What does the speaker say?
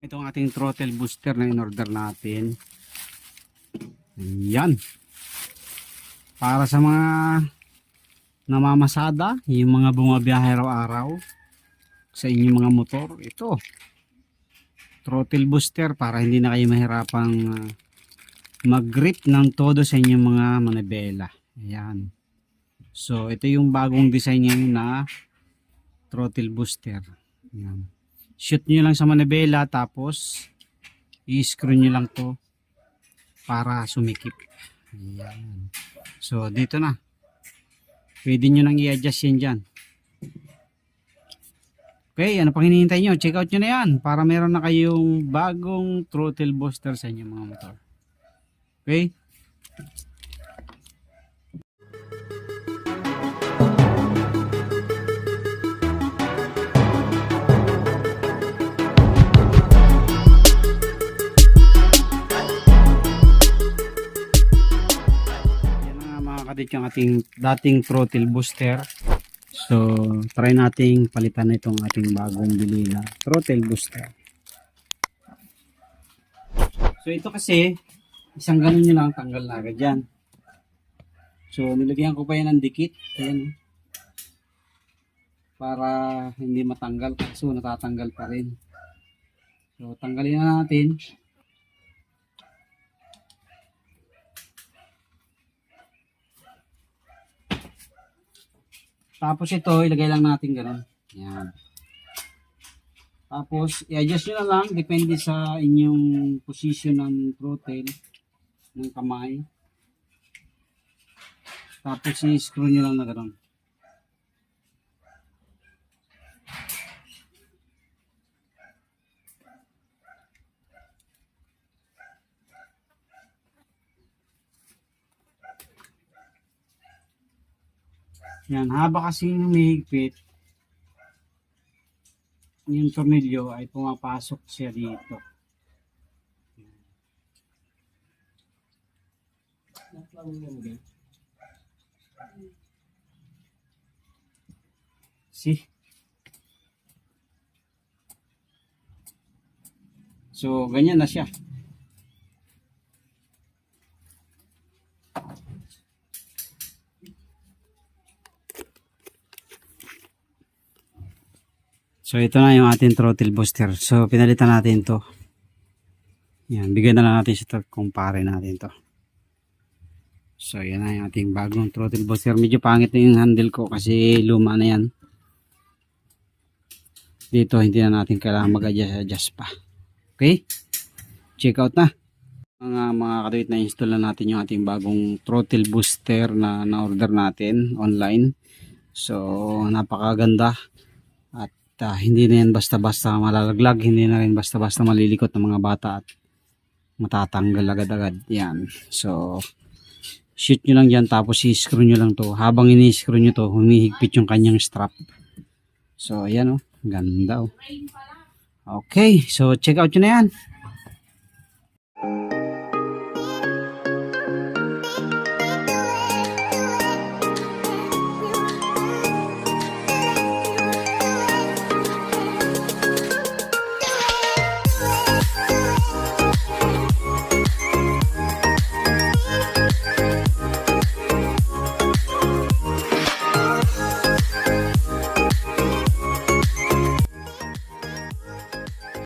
Ito ang ating throttle booster na in-order natin. Yan. Para sa mga namamasada, yung mga bumabiyahe araw-araw sa inyong mga motor, ito. Throttle booster para hindi na kayo mahirapang mag-grip ng todo sa inyong mga manibela. Ayan. So, ito yung bagong design ngayon na throttle booster. Ayan. Shoot nyo lang sa manibela tapos i-screw nyo lang to para sumikip. Ayan. So dito na. Pwede nyo nang i-adjust yan dyan. Okay, ano pang hinihintay nyo? Check out nyo na yan para meron na kayong bagong throttle booster sa inyong mga motor. Okay? Yung ating dating throttle booster. So try nating palitan na itong ating bagong bili na throttle booster. So ito kasi isang ganun nyo lang, tanggal na agad yan. So nilagyan ko pa yan ng dikit. Ayan, para hindi matanggal kasi natatanggal pa rin. So tanggalin na natin. Tapos ito, ilagay lang natin gano'n. Yan. Tapos, i-adjust nyo na lang. Depende sa inyong position ng throttle, ng kamay. Tapos, i-screw nyo lang na gano'n. Yan, haba kasi humihigpit, yung tornilyo ay pumapasok siya dito. See? So, ganyan na siya. So ito na yung ating throttle booster. So pinalitan natin to. Yan, bigyan na lang natin siya, kumpare natin to. So yan na yung ating bagong throttle booster. Medyo pangit na yung handle ko kasi luma na yan. Dito hindi na natin kailangan mag-adjust pa. Okay? Check out na. Mga katuwit, na install na natin yung ating bagong throttle booster na na-order natin online. So napakaganda. Hindi na yan basta-basta malalaglag, hindi na rin basta-basta malilikot ng mga bata at matatanggal agad-agad. Yan. So, shoot nyo lang dyan tapos i-screw nyo lang to. Habang ini-screw nyo to, humihigpit yung kanyang strap. So, ayan o. Ganda o. Okay. So, check out nyo na yan.